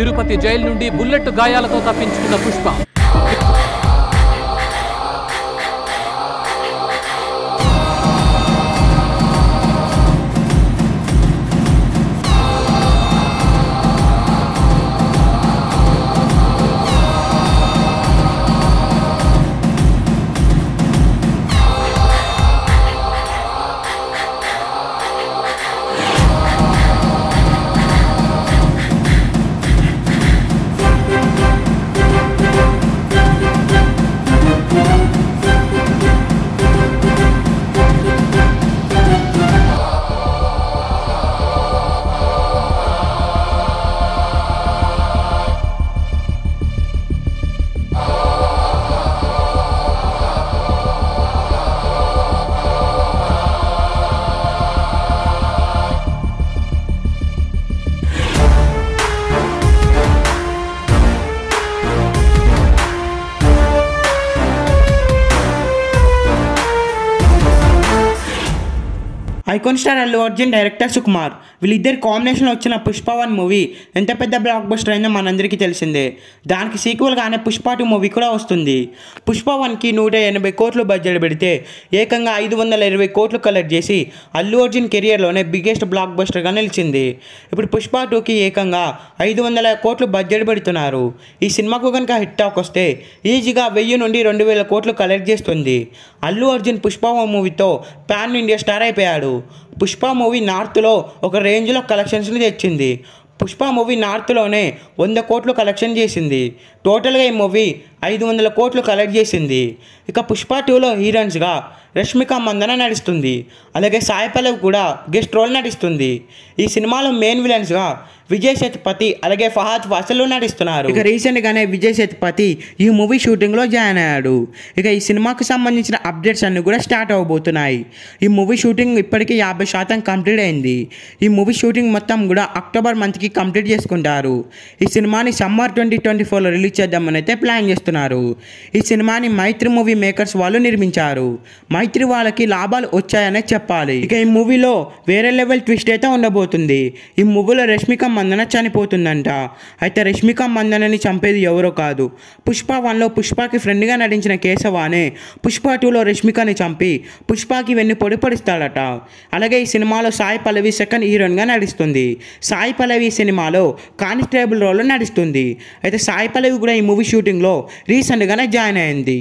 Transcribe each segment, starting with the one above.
Tirupati jail నుండి bullet గాయాలతో తప్పించుకున్న Pushpa. Icon star Allu Arjun, director Sukumar వీళ్ళిద్దరు కాంబినేషన్లో వచ్చిన పుష్ప 1 మూవీ ఎంత పెద్ద బ్లాక్ బస్టర్ అయిందో మనందరికీ తెలిసిందే. దానికి సీక్వెల్గానే పుష్ప 2 మూవీ కూడా వస్తుంది. పుష్ప 1కి 180 కోట్లు బడ్జెట్ పెడితే ఏకంగా 520 కోట్లు కలెక్ట్ చేసి అల్లు అర్జున్ కెరియర్లోనే బిగ్గెస్ట్ బ్లాక్ బస్టర్గా నిలిచింది. ఇప్పుడు పుష్ప 2కి ఏకంగా 500 కోట్లు బడ్జెట్ పెడుతున్నారు. ఈ సినిమాకు కనుక హిట్ టాక్ వస్తే ఈజీగా 1000 నుండి 2000 కోట్లు కలెక్ట్ చేస్తుంది. అల్లు అర్జున్ పుష్ప 1 మూవీతో పాన్ ఇండియా స్టార్ అయిపోయాడు. పుష్ప మూవీ నార్త్లో ఒక రేంజ్లో కలెక్షన్స్ని తెచ్చింది. పుష్ప మూవీ నార్త్లోనే 100 కోట్లు కలెక్షన్ చేసింది. టోటల్గా ఈ మూవీ 500 కోట్లు కలెక్ట్ చేసింది. ఇక పుష్ప 2లో హీరోయిన్స్గా రష్మిక మందన నటిస్తుంది. అలాగే సాయి పల్లవి కూడా గెస్ట్ రోల్ నటిస్తుంది. ఈ సినిమాలో మెయిన్ విలన్స్గా విజయ్ సేతుపతి అలాగే ఫహద్ ఫాసిల్ నటిస్తున్నారు. ఇక రీసెంట్గానే విజయ్ సేతుపతి ఈ మూవీ షూటింగ్లో జాయిన్ అయ్యాడు. ఇక ఈ సినిమాకు సంబంధించిన అప్డేట్స్ అన్నీ కూడా స్టార్ట్ అవ్వబోతున్నాయి. ఈ మూవీ షూటింగ్ ఇప్పటికీ 50% కంప్లీట్ అయింది. ఈ మూవీ షూటింగ్ మొత్తం కూడా అక్టోబర్ మంత్కి కంప్లీట్ చేసుకుంటారు. ఈ సినిమాని సమ్మర్ 2024లో రిలీజ్ చేద్దామని అయితే ప్లాన్ చేస్తున్నారు. ఈ సినిమాని మైత్రి మూవీ మేకర్స్ వాళ్ళు నిర్మించారు. మైత్రి వాళ్ళకి లాభాలు వచ్చాయనే చెప్పాలి. ఇక ఈ మూవీలో వేరే లెవెల్ ట్విస్ట్ అయితే ఉండబోతుంది. ఈ మూవీలో రష్మిక మందన చనిపోతుందంట. అయితే రష్మిక మందనని చంపేది ఎవరో కాదు, పుష్ప 1లో పుష్పకి ఫ్రెండ్గా నటించిన కేశవానే పుష్ప 2లో రష్మికని చంపి పుష్పకి వెన్ను పొడిపడిస్తాడట. అలాగే ఈ సినిమాలో సాయి పల్లవి సెకండ్ హీరోయిన్గా నటిస్తుంది. సాయి పల్లవి సినిమాలో కానిస్టేబుల్ రోల్లో నటిస్తుంది. అయితే సాయి పల్లవి కూడా ఈ మూవీ షూటింగ్లో రీసెంట్గానే జాయిన్ అయింది.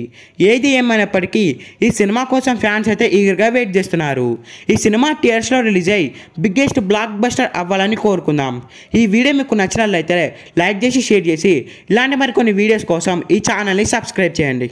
ఏది ఏమైనప్పటికీ ఈ సినిమా కోసం ఫ్యాన్స్ అయితే ఈగర్గా వెయిట్ చేస్తున్నారు. ఈ సినిమా థియేటర్స్లో రిలీజ్ అయ్యి బిగ్గెస్ట్ బ్లాక్ బస్టర్ అవ్వాలని కోరుకుందాం. ఈ వీడియో మీకు నచ్చినట్లయితే లైక్ చేసి షేర్ చేసి ఇలాంటి మరికొన్ని వీడియోస్ కోసం ఈ ఛానల్ని సబ్స్క్రైబ్ చేయండి.